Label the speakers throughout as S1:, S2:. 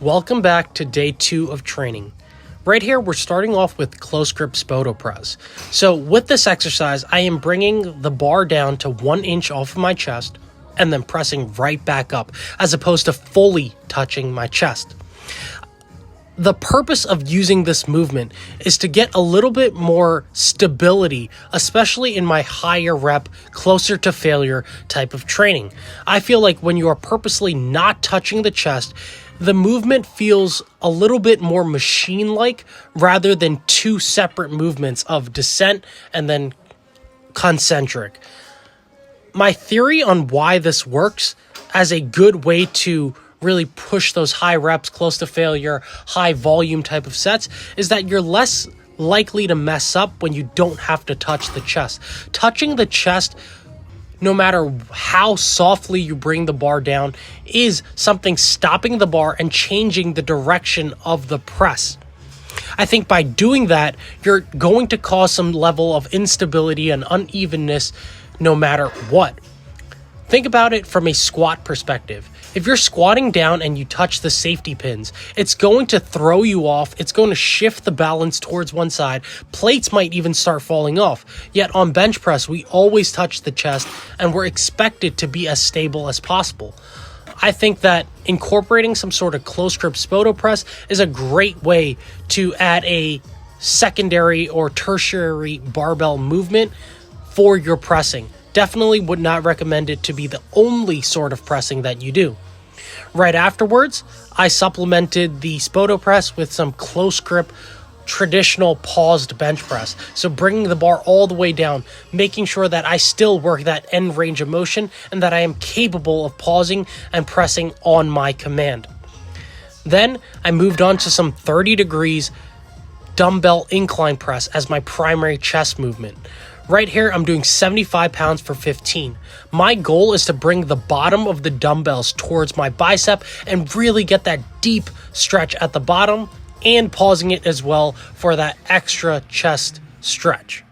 S1: Welcome back to day 2 of training. Right here, we're starting off with close grip Spoto press. So with this exercise, I am bringing the bar down to 1 inch off of my chest and then pressing right back up, as opposed to fully touching my chest. The purpose of using this movement is to get a little bit more stability, especially in my higher rep, closer to failure type of training. I feel like when you are purposely not touching the chest, the movement feels a little bit more machine-like rather than 2 separate movements of descent and then concentric. My theory on why this works as a good way to really push those high reps, close to failure, high volume type of sets is that you're less likely to mess up when you don't have to touch the chest. Touching the chest, no matter how softly you bring the bar down, is something stopping the bar and changing the direction of the press. I think by doing that, you're going to cause some level of instability and unevenness no matter what. Think about it from a squat perspective. If you're squatting down and you touch the safety pins, it's going to throw you off. It's going to shift the balance towards one side. Plates might even start falling off. Yet on bench press, we always touch the chest and we're expected to be as stable as possible. I think that incorporating some sort of close grip Spoto press is a great way to add a secondary or tertiary barbell movement for your pressing. Definitely would not recommend it to be the only sort of pressing that you do. Right afterwards, I supplemented the Spoto press with some close grip traditional paused bench press. So bringing the bar all the way down, making sure that I still work that end range of motion and that I am capable of pausing and pressing on my command. Then I moved on to some 30 degrees dumbbell incline press as my primary chest movement. Right here, I'm doing 75 pounds for 15. My goal is to bring the bottom of the dumbbells towards my bicep and really get that deep stretch at the bottom and pausing it as well for that extra chest stretch.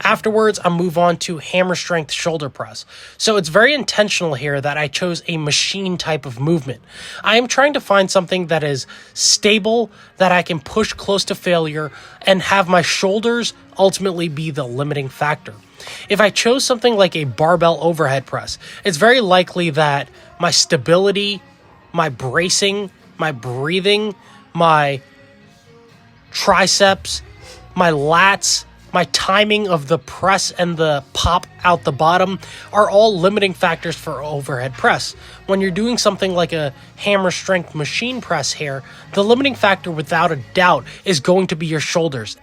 S1: Afterwards, I'll move on to hammer strength shoulder press. So it's very intentional here that I chose a machine type of movement. I am trying to find something that is stable, that I can push close to failure, and have my shoulders ultimately be the limiting factor. If I chose something like a barbell overhead press, it's very likely that my stability, my bracing, my breathing, my triceps, my lats, my timing of the press and the pop out the bottom are all limiting factors for overhead press. When you're doing something like a hammer strength machine press here, the limiting factor without a doubt is going to be your shoulders.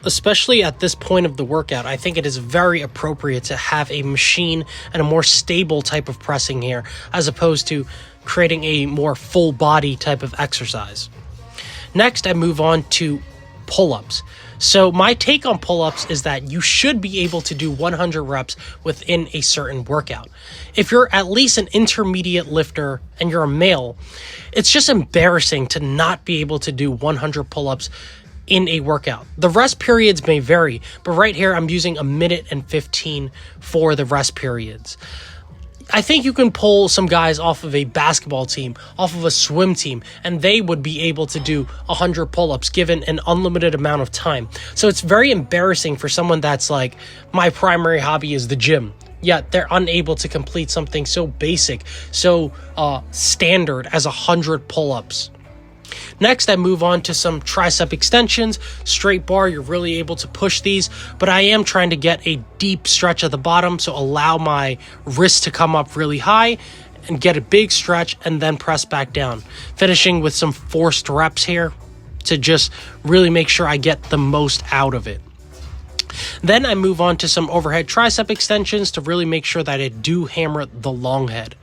S1: Especially at this point of the workout, I think it is very appropriate to have a machine and a more stable type of pressing here, as opposed to creating a more full body type of exercise. Next, I move on to pull-ups. So my take on pull-ups is that you should be able to do 100 reps within a certain workout. If you're at least an intermediate lifter and you're a male, it's just embarrassing to not be able to do 100 pull-ups in a workout. The rest periods may vary, but right here I'm using 1 minute and 15 for the rest periods. I think you can pull some guys off of a basketball team, off of a swim team, and they would be able to do 100 pull-ups given an unlimited amount of time. So it's very embarrassing for someone that's like, my primary hobby is the gym, yet they're unable to complete something so basic, so standard as 100 pull-ups. Next, I move on to some tricep extensions. Straight bar, you're really able to push these, but I am trying to get a deep stretch at the bottom, so allow my wrist to come up really high and get a big stretch and then press back down. Finishing with some forced reps here to just really make sure I get the most out of it. Then I move on to some overhead tricep extensions to really make sure that I do hammer the long head.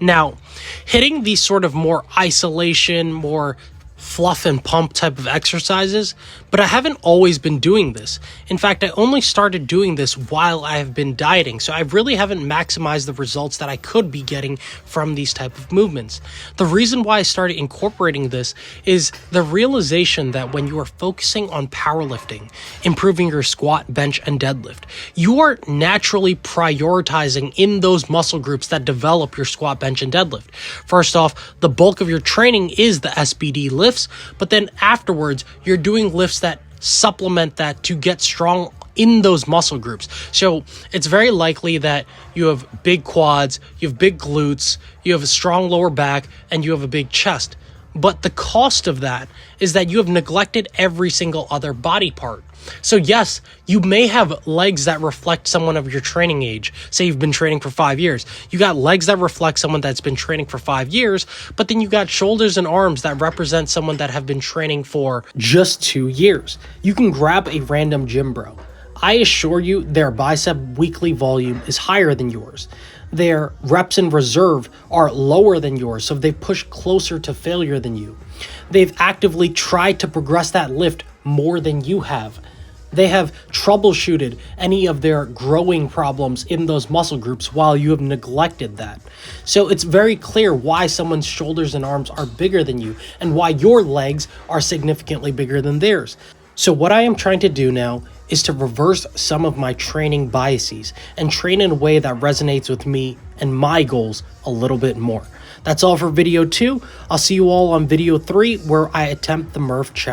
S1: Now, hitting these sort of more isolation, more fluff and pump type of exercises, but I haven't always been doing this. In fact, I only started doing this while I have been dieting, so I really haven't maximized the results that I could be getting from these type of movements. The reason why I started incorporating this is the realization that when you are focusing on powerlifting, improving your squat, bench, and deadlift, you are naturally prioritizing in those muscle groups that develop your squat, bench, and deadlift. First off, the bulk of your training is the SBD lifts, but then afterwards, you're doing lifts that supplement that to get strong in those muscle groups. So it's very likely that you have big quads, you have big glutes, you have a strong lower back, and you have a big chest. But the cost of that is that you have neglected every single other body part. So yes, you may have legs that reflect someone of your training age. Say you've been training for 5 years. You got legs that reflect someone that's been training for 5 years, but then you got shoulders and arms that represent someone that have been training for just 2 years. You can grab a random gym bro. I assure you their bicep weekly volume is higher than yours. Their reps in reserve are lower than yours, so they push closer to failure than you. They've actively tried to progress that lift more than you have. They have troubleshooted any of their growing problems in those muscle groups while you have neglected that. So it's very clear why someone's shoulders and arms are bigger than you and why your legs are significantly bigger than theirs. So what I am trying to do now is to reverse some of my training biases and train in a way that resonates with me and my goals a little bit more. That's all for video 2. I'll see you all on video 3 where I attempt the Murph challenge.